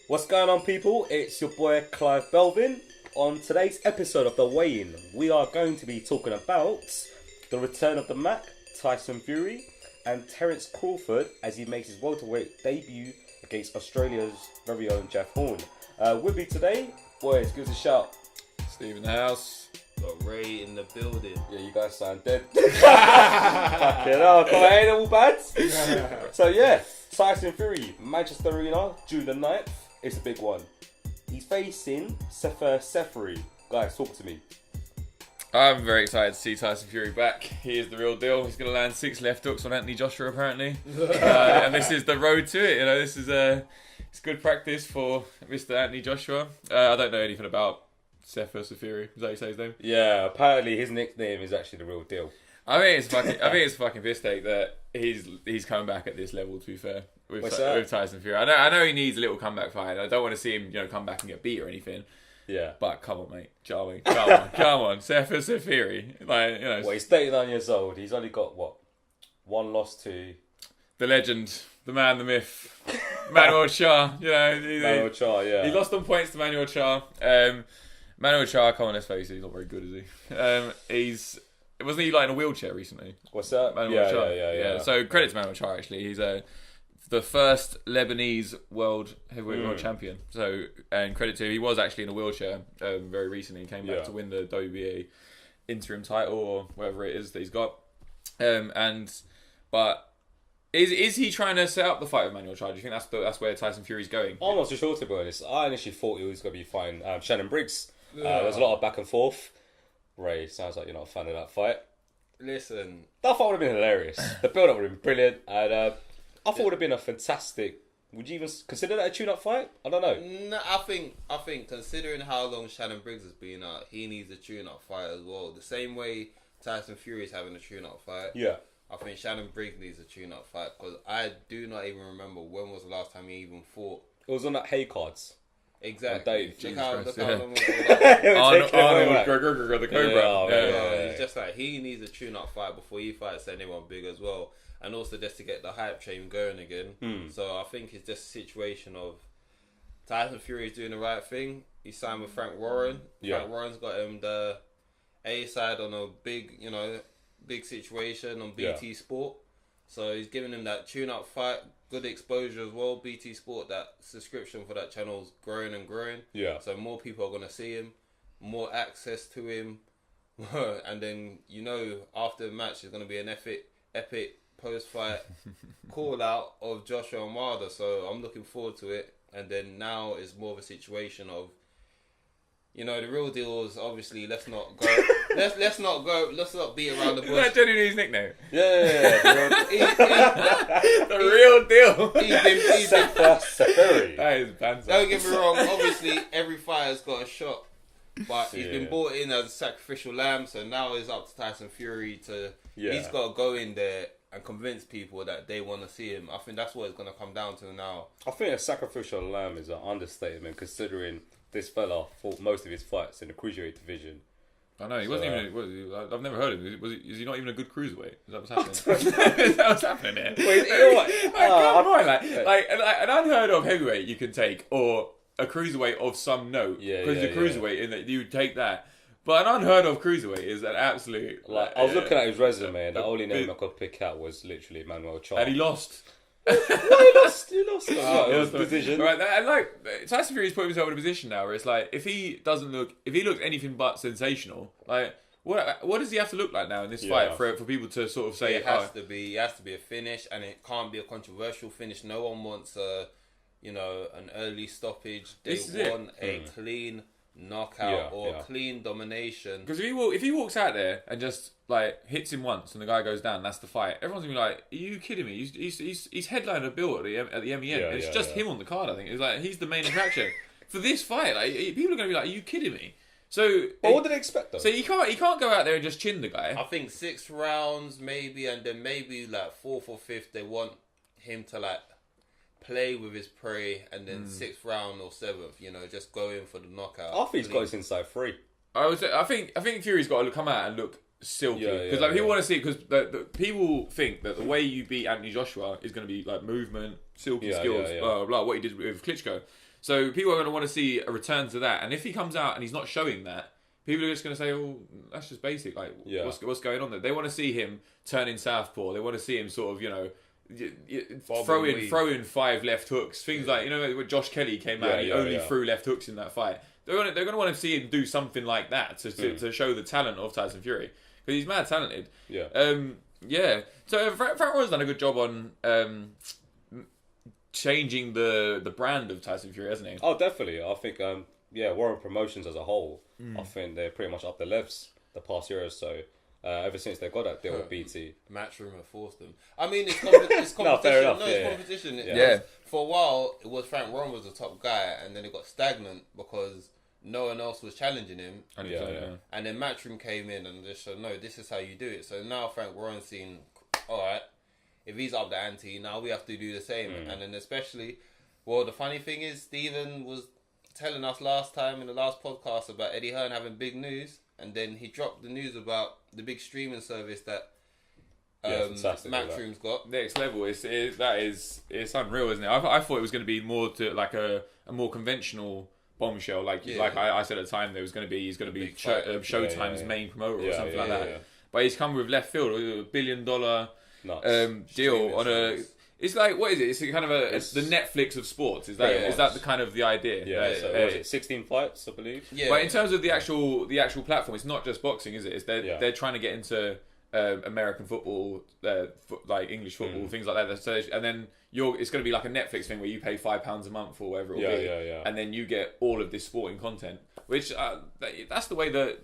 What's going on, people? It's your boy Clive Belvin. On today's episode of The Weigh-In, we are going to be talking about the return of the Mac, Tyson Fury, and Terence Crawford as he makes his welterweight debut against Australia's very own Jeff Horn. With me today, boys, give us a shout. Steve in the house. Got Ray in the building. Yeah, you guys sound dead. Fucking hell, ain't all bad. So yeah, Tyson Fury, Manchester Arena, June the 9th. It's a big one. He's facing Sefer Seferi. Guys, talk to me. I'm very excited to see Tyson Fury back. He is the real deal. He's going to land 6 left hooks on Anthony Joshua, apparently. And this is the road to it. You know, this is it's good practice for Mr. Anthony Joshua. I don't know anything about Sefer Seferi. Is that how you say his name? Yeah, apparently his nickname is actually the real deal. I think it's fucking piss take that he's coming back at this level. To be fair, with Tyson Fury, I know he needs a little comeback fight. I don't want to see him, come back and get beat or anything. Yeah, but come on, mate, Jarwin, come on, Sefer Seferi. Well, he's 39 years old. He's only got one loss to the legend, the man, the myth, Manuel Shah. Manuel Shah. Yeah, he lost on points to Manuel Shah. Manuel Shah, come on, let's face it, he's not very good, is he? Wasn't he in a wheelchair recently? What's that? Yeah. So credit to Manuel Shah, actually. He's the first Lebanese world heavyweight world champion. So, and credit to him, he was actually in a wheelchair very recently. He came back to win the WBA interim title or whatever it is that he's got. But is he trying to set up the fight with Manuel Shah? Do you think that's where Tyson Fury's going? I'm not too sure, to be honest. I initially thought he was going to be fighting Shannon Briggs. There's a lot of back and forth. Ray, sounds like you're not a fan of that fight. Listen, that fight would have been hilarious. The build-up would have been brilliant, and I thought it would have been a fantastic. Would you even consider that a tune-up fight? I don't know. No, I think considering how long Shannon Briggs has been out, he needs a tune-up fight as well. The same way Tyson Fury is having a tune-up fight. Yeah. I think Shannon Briggs needs a tune-up fight because I do not even remember when was the last time he even fought. It was on that Hay Cards. Exactly. Look how long ago Arnold McGregor, the Cobra. It's just like he needs a tune-up fight before he fights anyone big as well, and also just to get the hype train going again. So I think it's just a situation of Tyson Fury is doing the right thing. He signed with Frank Warren. Frank Warren's got him the A side on a big situation on BT Sport. So he's giving him that tune-up fight, good exposure as well. BT Sport, that subscription for that channel's growing and growing. Yeah. So more people are going to see him, more access to him. And then, after the match, there's going to be an epic post-fight call-out of Joshua and Wilder. So I'm looking forward to it. And then now it's more of a situation of, the real deal is obviously let's not beat around the bush. Is that genuinely his nickname? Yeah. The real deal. He's been Seferi. That is banter. Don't get me wrong, obviously every fighter's got a shot. But he's been brought in as a sacrificial lamb, so now it's up to Tyson Fury to he's got to go in there and convince people that they want to see him. I think that's what it's going to come down to now. I think a sacrificial lamb is an understatement considering this fella fought most of his fights in the cruiserweight division. I know, he wasn't even... I've never heard of him. Is he not even a good cruiserweight? Is that what's happening? Is that what's happening here? Wait, you know what? Come on, like an unheard of heavyweight you can take, or a cruiserweight of some note. Because you're cruiserweight, in that you take that. But an unheard of cruiserweight is an absolute... I was looking at his resume, and the only name I could pick out was literally Manuel Shah. And he lost. No, he lost. He lost division. Right, and Tyson Fury's put himself in a position now where it's like, if he looks anything but sensational, what does he have to look like now in this fight for people to sort of say it has to be a finish, and it can't be a controversial finish. No one wants an early stoppage. They want a clean knockout or clean domination. Because if he walks out there and just hits him once and the guy goes down, that's the fight. Everyone's gonna be like, "Are you kidding me? He's headlining a bill at the MEN. It's just him on the card. I think it's like he's the main attraction for this fight. People are gonna be like, "Are you kidding me?" So, but what did they expect though? So he can't go out there and just chin the guy. I think 6 rounds maybe, and then maybe 4th or 5th they want him to play with his prey, and then 6th round or 7th, just go in for the knockout. I think he's got his inside free. I think Fury's got to come out and look silky. Because like people want to see it because the people think that the way you beat Anthony Joshua is going to be like movement, silky skills, blah, blah, blah, what he did with Klitschko. So people are going to want to see a return to that. And if he comes out and he's not showing that, people are just going to say, "Oh, that's just basic. Like, what's going on there?" They want to see him turn in southpaw. They want to see him sort of, throw in 5 left hooks. Things like when Josh Kelly came out, he only threw left hooks in that fight. They're going to want to see him do something like that to show the talent of Tyson Fury because he's mad talented. So Frank Warren's done a good job on changing the brand of Tyson Fury, hasn't he? Oh, definitely. I think Warren Promotions as a whole, I think they're pretty much up the levels the past year or so. Ever since they got that deal with BT. Matchroom have forced them. I mean, it's competition. No, fair enough, It's competition. Yeah. For a while, it was Frank Warren was the top guy, and then it got stagnant because no one else was challenging him. And then Matchroom came in and just said, no, this is how you do it. So now Frank Warren's seen, all right, if he's up the ante, now we have to do the same. And then especially, the funny thing is, Stephen was telling us last time in the last podcast about Eddie Hearn having big news. And then he dropped the news about the big streaming service that Matchroom's got. Next level. It's unreal, isn't it? I thought it was going to be more to like a more conventional bombshell. Like I said at the time, he's going to be Showtime's main promoter or something like that. But he's come with left field, $1 billion deal on a. It's like, what is it? It's kind of the Netflix of sports. Is that the kind of the idea? Yeah. So was it 16 fights, I believe? Yeah. But in terms of the actual platform, it's not just boxing, is it? They're trying to get into American football, like English football, things like that. So, and then it's going to be like a Netflix thing where you pay £5 a month or whatever it'll be, and then you get all of this sporting content. Which that's the way that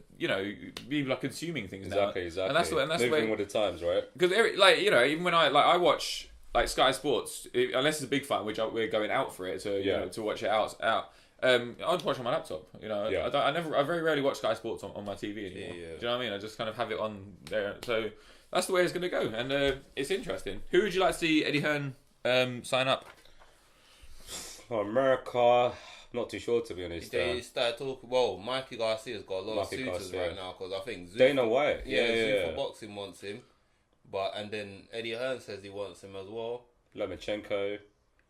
people are consuming things now. Exactly. And that's the way with the times, right? Because even when I watch. Like Sky Sports, unless it's a big fight, which we're going out for it to watch it out. I'd watch on my laptop. I very rarely watch Sky Sports on my TV anymore. Do you know what I mean? I just kind of have it on there. So that's the way it's going to go, and it's interesting. Who would you like to see Eddie Hearn sign up? America, not too sure to be honest. They started talking. Well, Mikey Garcia's got a lot of suitors right now because I think Dana White, Zoo for boxing wants him. And then Eddie Hearn says he wants him as well. Lomachenko.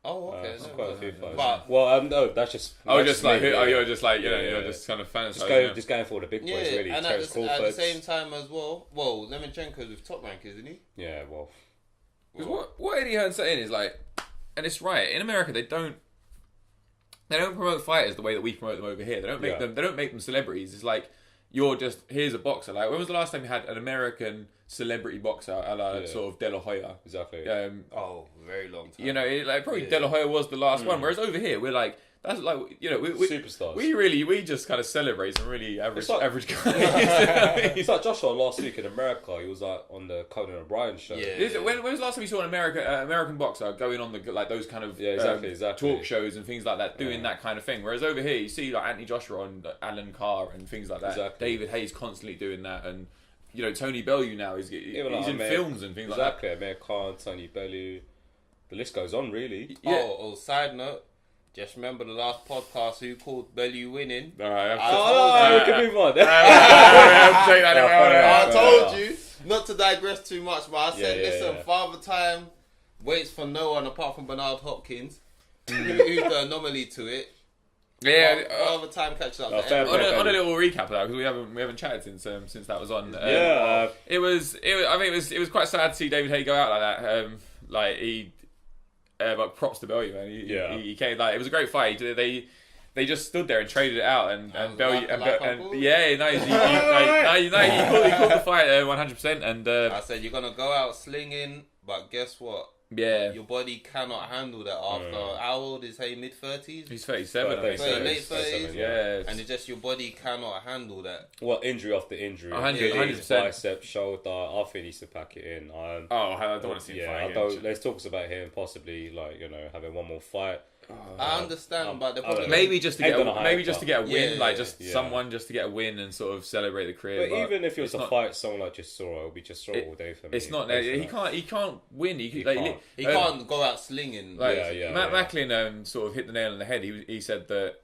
Oh, okay. Quite a few fights. But no, that's just. You're just kind of fantasizing. Just going for the big boys, really. And at the same time as well, Lomachenko's with Top Rank, isn't he? Yeah, well. Because what Eddie Hearn's saying is like, and it's right. In America, they don't promote fighters the way that we promote them over here. They don't make them. They don't make them celebrities. It's like here's a boxer. Like when was the last time you had an American celebrity boxer, a la sort of De La Hoya? Exactly. Very long time. Probably De La Hoya was the last one. Whereas over here, we're like, that's like, we superstars. We just kind of celebrate some really average guys. It's like Joshua last week in America. He was like on the Conan O'Brien show. When was the last time you saw an American boxer going on those kind of talk shows and things like that, doing that kind of thing? Whereas over here, you see like Anthony Joshua and Alan Carr and things like that. Exactly. David Hayes constantly doing that, and Tony Bellew now he's in films and things like that. Exactly, Amir Khan, Tony Bellew. The list goes on, really. Yeah. Side note. Just remember the last podcast who called Bellew winning. Alright, we can move on. I told you not to digress too much, but I said, listen, Father Time waits for no one apart from Bernard Hopkins, who's the anomaly to it. Yeah, Father Time catches up. On a little recap of that, because we haven't chatted since that was on. It was quite sad to see David Hay go out like that. But props to Bellew, man. He came it was a great fight. They just stood there and traded it out, and Bellew he called the fight 100%. And I said you're gonna go out slinging, but guess what? Yeah, your body cannot handle that after how old is he? Mid-30s? He's 37, I think. Late 30s, yeah. And it's just your body cannot handle that. Well, injury after injury. 100%. Bicep, shoulder. I think he needs to pack it in. I don't want to see him fight. There's talks about him possibly having one more fight. I understand, but the problem maybe just to get a win, someone just to get a win and sort of celebrate the career. But even if he was to fight someone like Chisora, it'll be Chisora all day for me. It's not. He can't win. He can't go out slinging. Matt Macklin sort of hit the nail on the head. He said that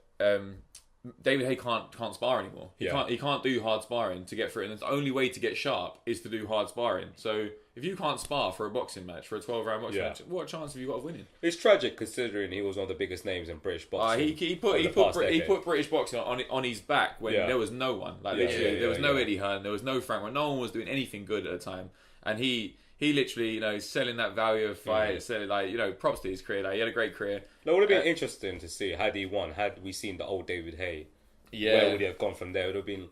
David Haye can't spar anymore. Yeah. He can't do hard sparring to get through it. And the only way to get sharp is to do hard sparring. So if you can't spar for a boxing match, for a 12-round boxing match, what chance have you got of winning? It's tragic considering he was one of the biggest names in British boxing. He put British boxing on his back when there was no one. There was no Eddie Hearn, there was no Frank. No one was doing anything good at the time, and he literally, selling that value of fight, selling props to his career. Like, he had a great career. It would have been interesting to see had he won. Had we seen the old David Haye, where would he have gone from there? It would have been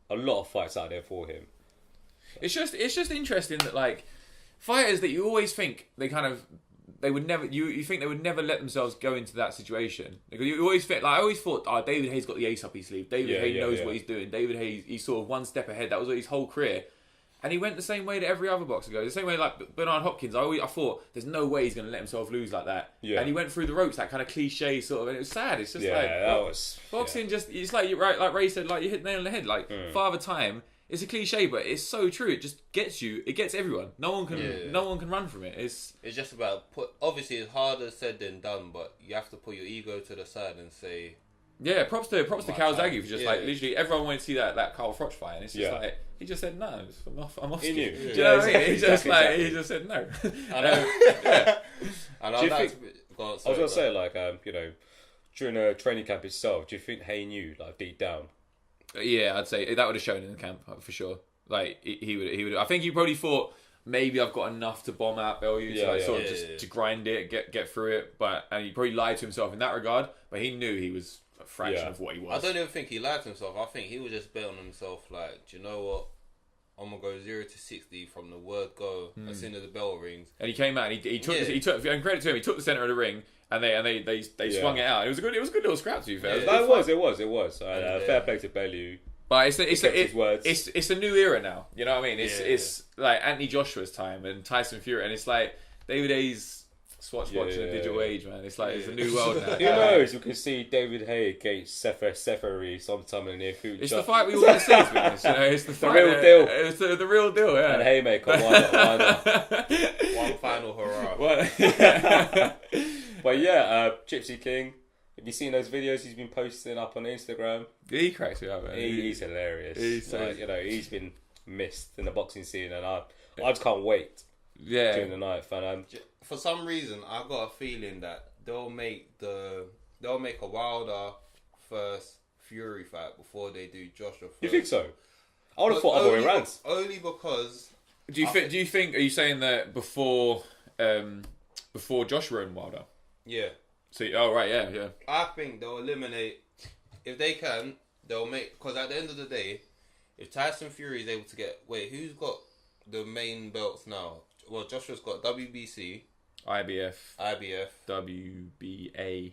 a lot of fights out there for him. It's just interesting that fighters that you always think they would never. You think they would never let themselves go into that situation. Because you always think, I always thought, David Haye's got the ace up his sleeve. David Haye knows what he's doing. David Haye, he's sort of one step ahead. That was his whole career. And he went the same way that every other boxer goes. The same way like Bernard Hopkins. I thought there's no way he's going to let himself lose like that. Yeah. And he went through the ropes, that kind of cliche sort of, and it was sad. It's just boxing. Just it's like like Ray said, you hit the nail on the head. Father Time. It's a cliche, but it's so true. It just gets you. It gets everyone. No one can run from it. It's just about obviously it's harder said than done, but you have to put your ego to the side and say. Yeah, props to Calzaghe for just literally everyone wanted to see that Carl Froch fight, and it's just he just said no, I'm off. He knew. Do you know what I mean? He just said no. I know. I know. I was gonna say during a training camp itself, do you think Haye knew deep down? Yeah, I'd say that would have shown in the camp for sure. He would. I think he probably thought maybe I've got enough to bomb out Bellew to grind it, get through it. And he probably lied to himself in that regard. But he knew he was a fraction of what he was. I don't even think he lied to himself. I think he was just bet on himself. Do you know what? I'm gonna go 0 to 60 from the word go as soon as the bell rings. And he came out and he took. And credit to him, he took the centre of the ring. And they swung it out. It was a good little scrap, to be fair. It was. Fair play to Bellew. But it's a new era now. You know what I mean? It's like Anthony Joshua's time and Tyson Fury, and it's like David Haye's watching the digital age, man. It's like it's a new world now. Who knows? We can see David Haye against Sefer Seferi sometime in the near future. It's the fight we want to see. It's the real deal. It's the real deal. Yeah. And Haymaker, why not? One final hurrah. But yeah, Gypsy King. Have you seen those videos he's been posting up on Instagram? He cracks me up, man. He's hilarious. He's been missed in the boxing scene, and I just can't wait. Yeah. During the night, for some reason, I got a feeling that they'll make a Wilder first Fury fight before they do Joshua first. You think so? I would have thought other way around. Only because. Do you think? Are you saying that before Joshua and Wilder? Yeah. So yeah. I think they'll eliminate, if they can, they'll make, because at the end of the day, if Tyson Fury is able to get, who's got the main belts now? Well, Joshua's got WBC, IBF, WBA,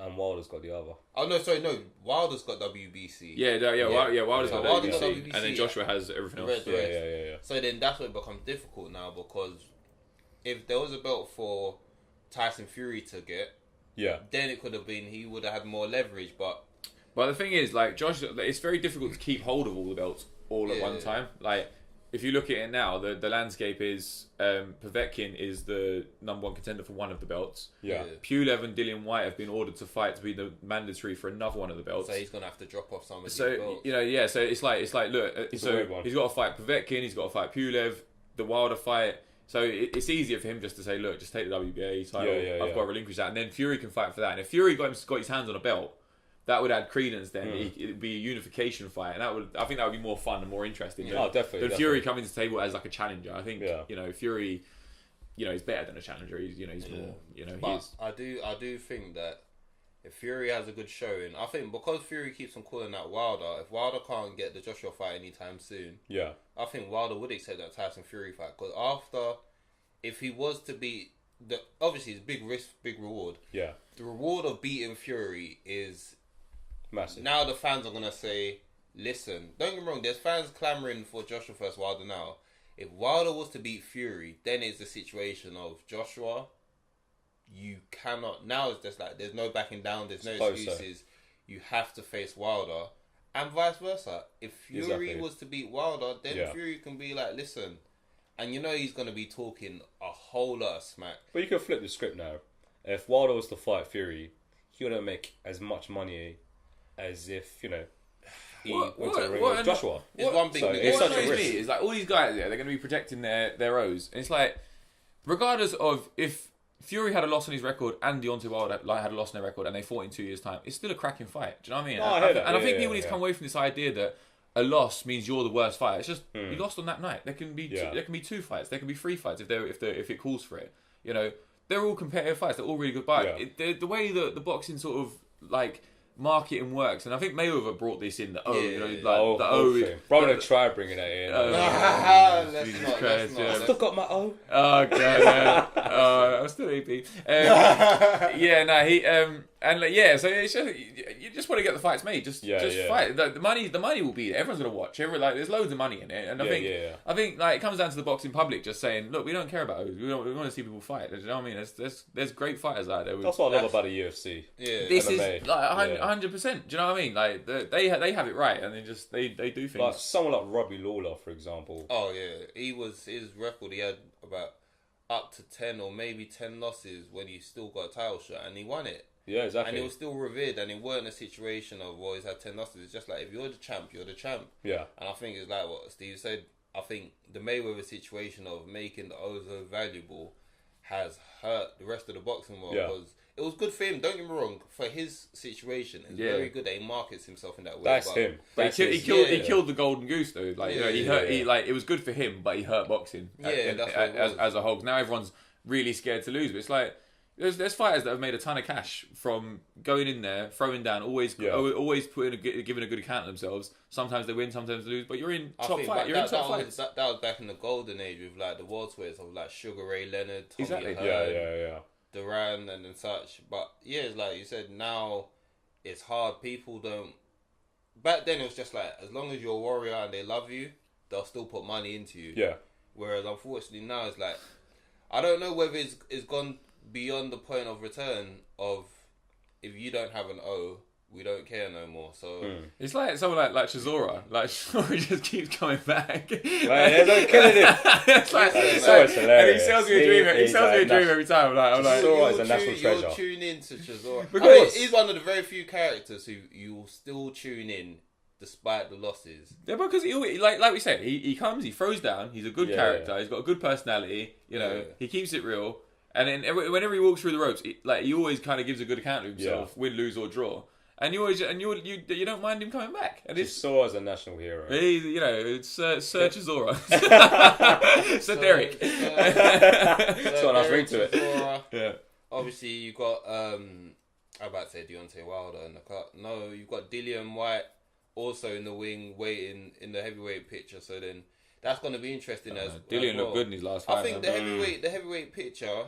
and Wilder's got the other. Oh no, Wilder's got WBC. Wilder's got WBC, and then Joshua has everything else. Yeah. So then that's what becomes difficult now, because if there was a belt for Tyson Fury to get, then it could have been he would have had more leverage. But the thing is, Josh, it's very difficult to keep hold of all the belts all at one time. If you look at it now, the landscape is Povetkin is the number one contender for one of the belts. Pulev and Dillian White have been ordered to fight to be the mandatory for another one of the belts. So he's gonna have to drop off some of these belts. So it's like look, he's got to fight Povetkin, he's got to fight Pulev, the Wilder fight. So it's easier for him just to say, look, just take the WBA title. I've got to relinquish that, and then Fury can fight for that. And if Fury got his hands on a belt, that would add credence. Then it'd be a unification fight, and I think that would be more fun and more interesting. Definitely. Than Fury coming to the table as a challenger. I think Fury, he's better than a challenger. He's more. But I do think that if Fury has a good showing, I think because Fury keeps on calling out Wilder, if Wilder can't get the Joshua fight anytime soon, I think Wilder would accept that Tyson Fury fight. Because if he was to beat, obviously it's big risk, big reward. Yeah. The reward of beating Fury is massive. Now the fans are gonna say, listen, don't get me wrong, there's fans clamoring for Joshua versus Wilder now. If Wilder was to beat Fury, then it's the situation of Joshua. You cannot. Now it's just there's no backing down. There's no excuses. You have to face Wilder, and vice versa. If Fury was to beat Wilder, then Fury can be like, listen, and he's gonna be talking a whole lot of smack. But you can flip the script now. If Wilder was to fight Fury, he wouldn't make as much money as if, you know, he What- went to the ring what- with Joshua. It's one thing. So that it's What such a annoys risk. me is like all these guys, they're going to be protecting their O's. And it's like, regardless of if Fury had a loss on his record and Deontay Wilder had a loss on their record and they fought in 2 years' time, it's still a cracking fight. Do you know what I mean? No, I hear that. And I think Yeah, people need to come away from this idea that a loss means you're the worst fighter. It's just you lost on that night. There can be Yeah. there can be 2 fights. There can be 3 fights if it calls for it. You know, they're all competitive fights. They're all really good. But the way that the boxing sort of like marketing works, and I think Mayweather brought this in. The O, you know, like the O. Broner tried bringing that in. Jesus let's Christ, not. yeah. Still got my O. Oh god, yeah. I'm still EP. Yeah, no, he and like, yeah, so it's just you just want to get the fights made. Just fight. The money will be there. Everyone's gonna watch. There's loads of money in it, and I think like it comes down to the boxing public just saying, look, we don't care about O's. We want to see people fight. Do you know what I mean? There's great fighters out there. That's what I love about the UFC. Yeah. This MMA. is like 100%. Do you know what I mean? Like they have it right, and they do things. Like someone like Robbie Lawler, for example. Oh yeah, his record. He had about up to 10 or maybe 10 losses when he still got a title shot, and he won it. Yeah, exactly. And he was still revered, and it weren't a situation of, well, he's had 10 losses. It's just like, if you're the champ, you're the champ. Yeah. And I think it's like what Steve said. I think the Mayweather situation of making the Ozo valuable has hurt the rest of the boxing world. Yeah. Because it was good for him, don't get me wrong, for his situation. It's very good that he markets himself in that way. That's him. But he killed the golden goose though. Like it was good for him, but he hurt boxing. That's what it was. As a whole. Now everyone's really scared to lose. But it's like there's fighters that have made a ton of cash from going in there, throwing down, always giving a good account of themselves. Sometimes they win, sometimes they lose. But you're in top fight. You're in top fights. That was back in the golden age with like the welterweights of like Sugar Ray Leonard, Tommy Exactly. Hearn, Yeah. Duran and such. But yeah, it's like you said, now it's hard. People don't. Back then it was just like, as long as you're a warrior and they love you, they'll still put money into you. Yeah. Whereas unfortunately now it's like, I don't know whether it's gone beyond the point of return of, if you don't have an O, we don't care no more. So it's like someone like Chisora. Like Chisora just keeps coming back. They're not killing him. It's like, Chisora's hilarious. and he sells me a dream. He sells me a dream every time. I'm like, Chisora is a national treasure. You'll tune in to Chisora. Because he's one of the very few characters who you will still tune in despite the losses. yeah, because he like we said, he comes, he throws down. He's a good character. He's got a good personality. You know, he keeps it real. And then whenever he walks through the ropes, he always kind of gives a good account of himself, win, lose or draw. And you don't mind him coming back. And it's Chisora's a national hero. it's Sir Chisora, Sir Derek. That's what I was bringing to it. Chisora. Yeah. Obviously, you got I'm about to say Deontay Wilder in the cut. No, you've got Dillian White also in the wing, waiting in the heavyweight picture. So then that's going to be interesting. Dillian looked good in his last fight. I think the heavyweight picture.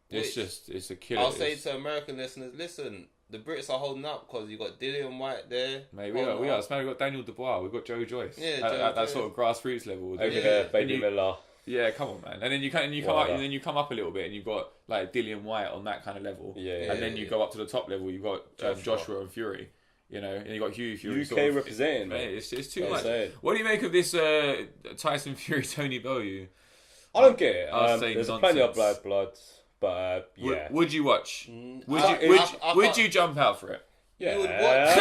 It's a killer. I'll say to American listeners, listen, the Brits are holding up because you got Dillian White there. Mate, we are. We've got Daniel Dubois. We've got Joe Joyce. Yeah, at that sort of grassroots level. Over there, Baby Miller. Yeah, come on, man. And then you come up a little bit, and you've got like Dillian White on that kind of level. And then you go up to the top level. You've got Joshua and Fury. You know, and you got Hugh Fury. UK representing, mate. It's too much. What do you make of this Tyson Fury Tony Bellew? I don't get it. There's plenty of blood. But yeah, would you watch? Would you jump out for it? Yeah, you would watch.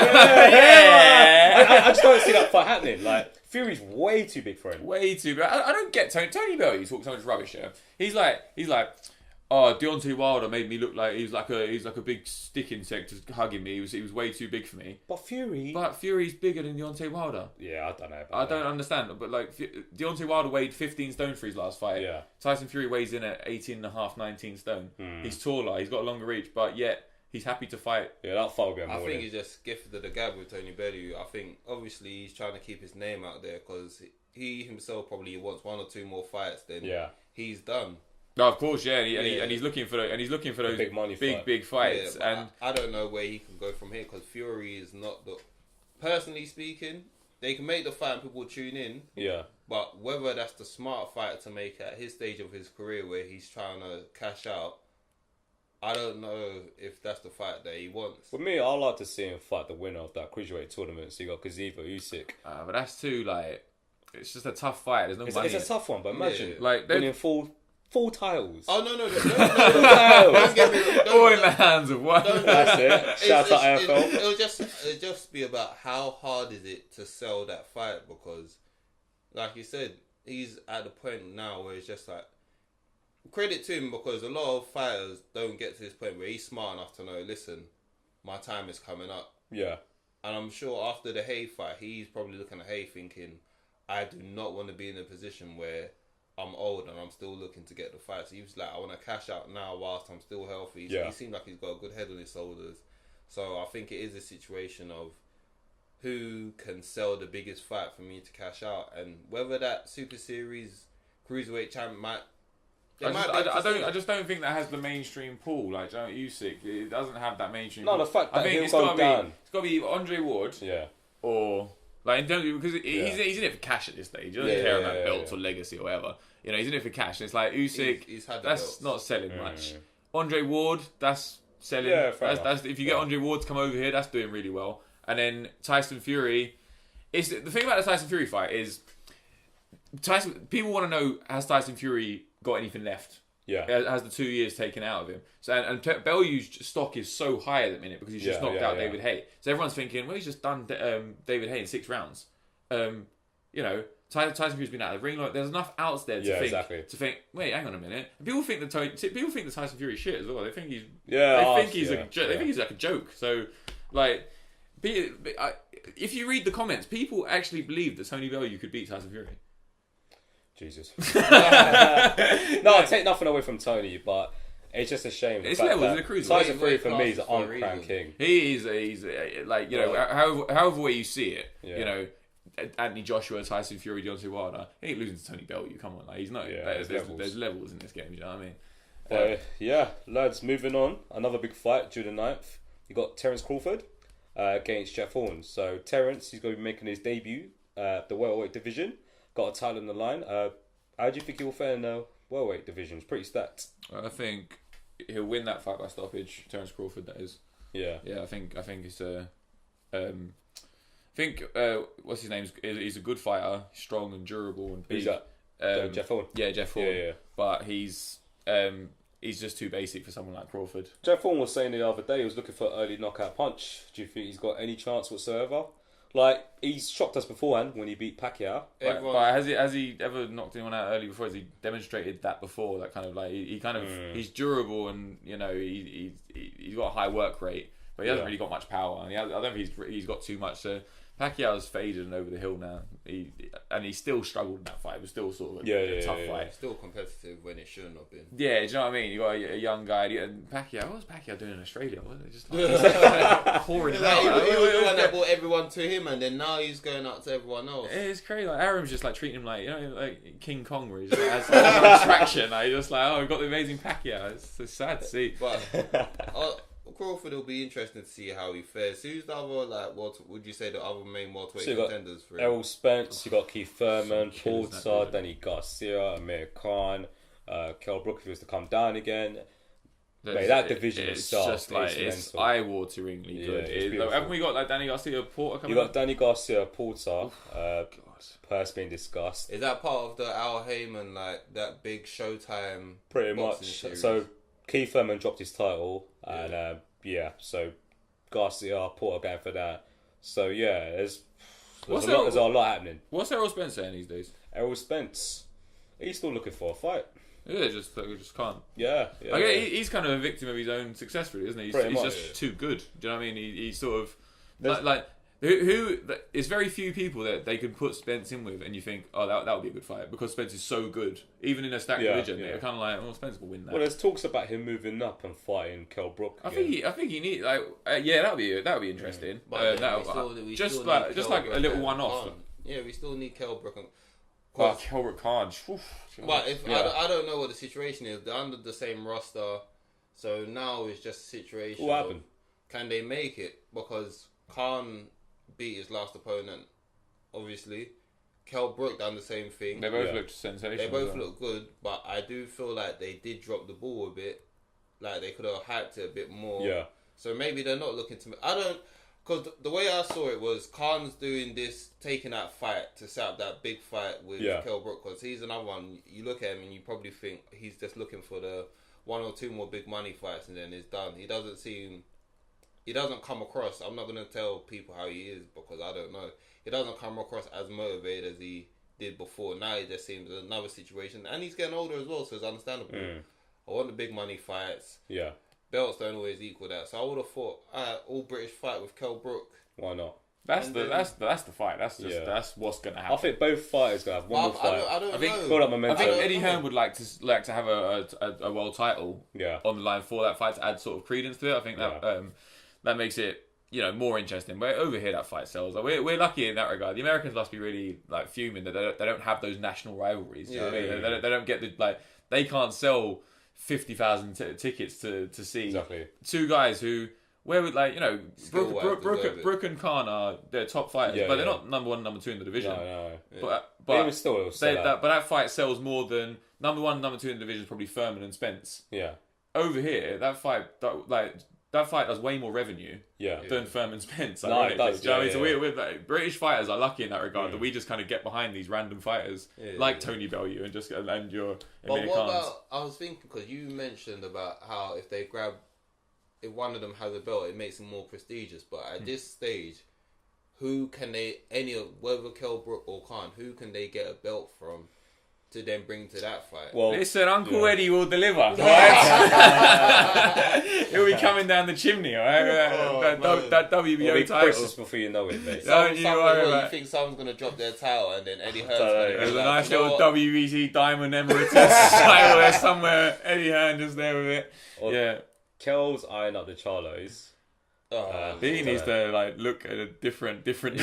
I just don't see that fight happening. Like Fury's way too big for him. Way too big. I don't get Tony Bellew. He talks so much rubbish here. He's like, oh, Deontay Wilder made me look like he's like a big stick insect just hugging me. He was way too big for me. But Fury's bigger than Deontay Wilder. Yeah, I don't know. I don't understand. But like Deontay Wilder weighed 15 stone for his last fight. Yeah. Tyson Fury weighs in at 18.5, 19 stone. He's taller. He's got a longer reach, but yet he's happy to fight. Yeah, that fight will be I think he's just gifted the gab with Tony Bellew. I think obviously he's trying to keep his name out there because he himself probably wants 1 or 2 more fights. Then he's done. No, of course, and he's looking for those big money big fights. Yeah, and I don't know where he can go from here because Fury is not the. Personally speaking, they can make the fight and people will tune in. Yeah. But whether that's the smart fight to make at his stage of his career where he's trying to cash out, I don't know if that's the fight that he wants. For me, I like to see him fight the winner of that cruiserweight tournament. So you got Kaziva Usyk. But that's too it's just a tough fight. There's no money. It's a tough one, but imagine like winning full 4 titles. Oh no! Titles. All in the hands of one. That's it. Shout out AFL. It'll just be about how hard is it to sell that fight, because, like you said, he's at the point now where it's just like, credit to him, because a lot of fighters don't get to this point where he's smart enough to know, listen, my time is coming up. Yeah. And I'm sure after the Hay fight, he's probably looking at Hay thinking, I do not want to be in a position where I'm old and I'm still looking to get the fight. So he was like, I want to cash out now whilst I'm still healthy. So he seemed like he's got a good head on his shoulders. So I think it is a situation of who can sell the biggest fight for me to cash out. And whether that Super Series Cruiserweight champ might... I just don't think that has the mainstream pull. Like, Usyk, it doesn't have that mainstream pull. The fact that it's go down. It's got to be Andre Ward. Yeah. Or... Like, because he's in it for cash at this stage. He doesn't care about belts or legacy or whatever. You know, he's in it for cash. And it's like, Usyk, he's had that's belts. not selling much. Andre Ward, that's selling. Yeah, that's if you get Andre Ward to come over here, that's doing really well. And then Tyson Fury, the thing about the Tyson Fury fight is, people want to know, has Tyson Fury got anything left? Yeah. Has the 2 years taken out of him. So and Bellew's stock is so high at the minute because he's just knocked out David Haye. So everyone's thinking, well, he's just done David Haye in 6 rounds. You know, Tyson Fury's been out of the ring. Like, there's enough outs there to think. Wait, hang on a minute. And people think that Tyson Fury's shit as well. They think he's they think he's like a joke. So like, if you read the comments, people actually believe that Tony Bellew could beat Tyson Fury. Jesus. No, I take nothing away from Tony, but it's just a shame. It's levels in the cruiser. Tyson Fury for me is an on-crown king. He's like, you know, however way you see it, you know, Anthony Joshua, Tyson Fury, Deontay Wilder, he ain't losing to Tony Bellew. Come on, like, he's not. There's levels in this game. You know what I mean? Yeah, lads. Moving on, another big fight June the 9th. You got Terence Crawford against Jeff Horn. So Terence, he's going to be making his debut the welterweight division. Got a title on the line. How do you think he will fare in the welterweight division? It's pretty stacked. I think he'll win that fight by stoppage. Terence Crawford, that is. Yeah. I think it's a. I think what's his name? He's a good fighter, strong and durable and big. Who's that? Jeff Horn. Yeah, Jeff Horn. Yeah. But he's just too basic for someone like Crawford. Jeff Horn was saying the other day he was looking for an early knockout punch. Do you think he's got any chance whatsoever? Like, he's shocked us beforehand when he beat Pacquiao. But has he ever knocked anyone out early before? Has he demonstrated that before? That kind of like he's durable and, you know, he's got a high work rate, but he hasn't really got much power. And I don't think he's got too much. So Pacquiao's faded and over the hill now. He still struggled in that fight. It was still sort of a tough fight. Still competitive when it shouldn't have been. Yeah, do you know what I mean? You got a young guy, and Pacquiao. What was Pacquiao doing in Australia? Was it just like pouring it out? He was the one that brought everyone to him, and then now he's going out to everyone else. It's crazy. Like, Aram's just like treating him like, you know, like King Kong, where he's like, has no attraction. Like, he's just like, oh, we've got the amazing Pacquiao. It's so sad to see. But Crawford will be interesting to see how he fares. Who's the other, like, would you say the other main welterweight contenders for him? Errol Spence, you got Keith Thurman, Porter, Danny Garcia, Amir Khan, Kell Brook if he was to come down again. Mate, that division is just like it's eye-wateringly good. Haven't we got like Danny Garcia, Porter coming? You got Danny Garcia, Porter. Purse being discussed. Is that part of the Al Heyman, like that big Showtime? Pretty much. Series? So Keith Thurman dropped his title, and so Garcia, Porter going for that. So yeah, there's a lot happening. What's Errol Spence saying these days? Errol Spence, he's still looking for a fight. Yeah, just can't. Yeah. He's kind of a victim of his own success, really, isn't he? He's just too good. Do you know what I mean? He's sort of like who. It's very few people that they can put Spence in with, and you think, oh, that would be a good fight because Spence is so good. Even in a stacked division, they're kind of like, oh, Spence will win that. Well, there's talks about him moving up and fighting Kell Brook. I think he needs that'd be interesting. But just like a little one-off. Yeah, we still need Kell Brook. Kell Brook Khan. But I don't know what the situation is. They're under the same roster, so now it's just a situation. What happened? Can they make it? Because Khan beat his last opponent, obviously. Kell Brook done the same thing. They both looked sensational. They both look good, but I do feel like they did drop the ball a bit. Like they could have hyped it a bit more. Yeah. So maybe they're not looking to. because the way I saw it was Khan's doing this, taking that fight to set up that big fight with Kell Brook, because he's another one. You look at him and you probably think he's just looking for the 1 or 2 more big money fights and then it's done. He doesn't come across, I'm not going to tell people how he is because I don't know. He doesn't come across as motivated as he did before. Now he just seems another situation. And he's getting older as well, so it's understandable. I want the big money fights. Yeah. Belts don't always equal that. So I would have thought, all British fight with Kell Brook. Why not? That's the fight. That's what's gonna happen. I think both fighters gonna have one more fight. I don't know. Build up momentum. I think Eddie Hearn would like to have a world title on the line for that fight to add sort of credence to it. I think that makes it more interesting. But over here, that fight sells. Like, we're lucky in that regard. The Americans must be really like fuming that they don't have those national rivalries. You know what I mean? They don't get they can't sell 50,000 tickets to see two guys who. Where would Brook and Khan are their top fighters, but they're not number 1, number 2 in the division. No. But even still, that fight sells more than number 1, number 2 in the division is probably Furman and Spence. Yeah. Over here, that fight does way more revenue than Furman Spence. No, it does. Do you know what I mean? So we're British fighters are lucky in that regard that we just kind of get behind these random fighters Tony Bellew and your. But what about? I was thinking because you mentioned about how if one of them has a belt, it makes them more prestigious. But at this stage, who can whether Kell Brook or Khan, who can they get a belt from to then bring to that fight? Well, listen, Uncle Eddie will deliver. Right? He'll be coming down the chimney, alright? That WBO title. Christmas before you know it, mate. You think someone's going to drop their title and then Eddie Hearn's going to There's a nice little WBC Diamond Emeritus title there somewhere. Eddie Hearn just there with it. Kell's eyeing up the Charlos. He needs to look at a different direction.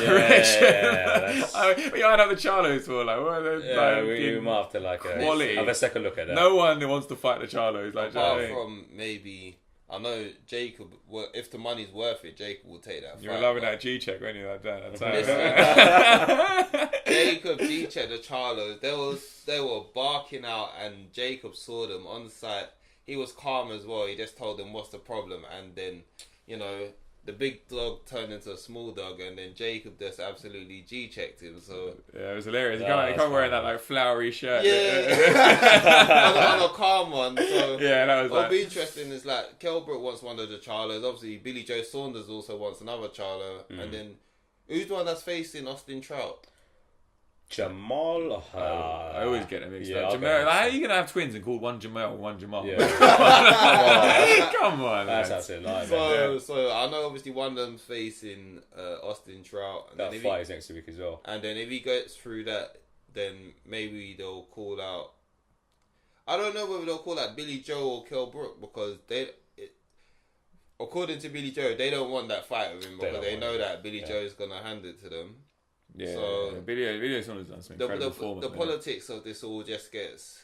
We eyeing up the Charlos for we might have to quality. Have a second look at that. No one wants to fight the Charlos. Apart from maybe, I know Jacob. Well, if the money's worth it, Jacob will take that. You were loving that G-check, weren't you? Jacob G-check the Charlos. They were barking out, and Jacob saw them on the side. He was calm as well. He just told them what's the problem, and then the big dog turned into a small dog, and then Jacob just absolutely G-checked him. So it was hilarious. He can't wearing that flowery shirt. on a calm one. So that was. What'll be interesting is Kell Brook wants one of the Charlos. Obviously, Billy Joe Saunders also wants another Charlo, and then who's the one that's facing Austin Trout? Jamal. I always get them mixed up. Jamal, how are you gonna have twins and call one Jamal and one Jamal? Yeah. Come on, that's absolutely nice. So I know obviously one of them's facing Austin Trout. And that fight is next week as well. And then if he gets through that, then maybe they'll call out. I don't know whether they'll call out Billy Joe or Kell Brook because according to Billy Joe, they don't want that fight with him because they know that Billy Joe is gonna hand it to them. Billy Saunders done some incredible form. The politics of this all just gets.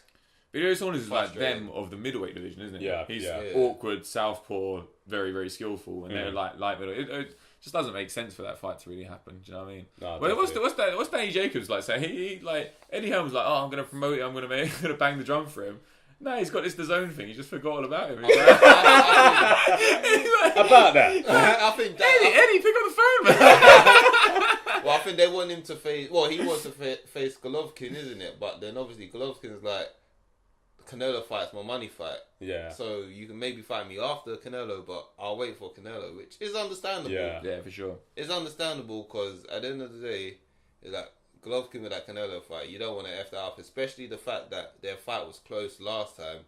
Billy Saunders is like them of the middleweight division, isn't it? Yeah, he's awkward, southpaw, very very skillful, and they're light middle. It just doesn't make sense for that fight to really happen. Do you know what I mean? No, what's Danny Jacobs like? So he Eddie Hearn was like, I'm going to promote it. I'm going to bang the drum for him. No, he's got this Dazn thing. He just forgot all about him. He's like, about that. I think Eddie, pick up the phone, man. Well, I think they want him to face. Well, he wants to face Golovkin, isn't it? But then obviously Golovkin's like, Canelo fight's my money fight. Yeah. So you can maybe fight me after Canelo, but I'll wait for Canelo, which is understandable. Yeah, for sure. It's understandable because at the end of the day, it's like Golovkin with that Canelo fight, you don't want to F that up, especially the fact that their fight was close last time.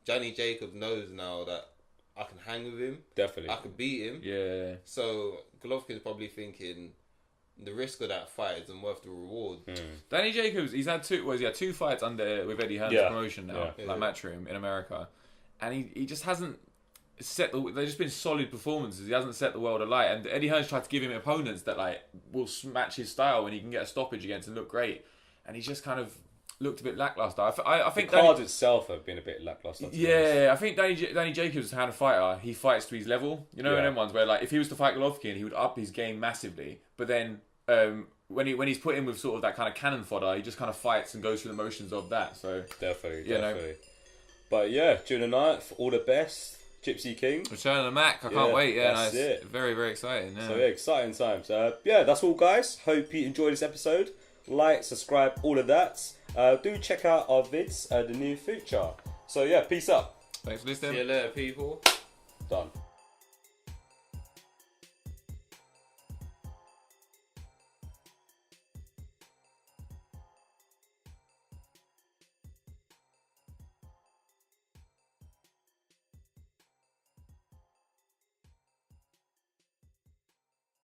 Johnny Jacobs knows now that I can hang with him. Definitely. I can beat him. Yeah. So Golovkin's probably thinking the risk of that fight isn't worth the reward. Danny Jacobs, he's had two fights with Eddie Hearn's promotion now, Matchroom in America, and he just hasn't they've just been solid performances. He hasn't set the world alight, and Eddie Hearn's tried to give him opponents that will match his style when he can get a stoppage against and look great, and he's just kind of looked a bit lackluster. I think the cards itself have been a bit lackluster. I think Danny Jacobs, the kind of fighter, he fights to his level. You know, in them ones where if he was to fight Golovkin, he would up his game massively, but then when he's put in with sort of that kind of cannon fodder, he just kind of fights and goes through the motions of that. So definitely. But yeah, June the 9th, all the best. Gypsy King. Return of the Mac. I can't wait. Yeah, that's it. Very, very exciting. Yeah. So yeah, exciting times. Yeah, that's all, guys. Hope you enjoyed this episode. Like, subscribe, all of that. Do check out our vids, the near future. So yeah, peace up. Thanks for listening. See you later, people. Done.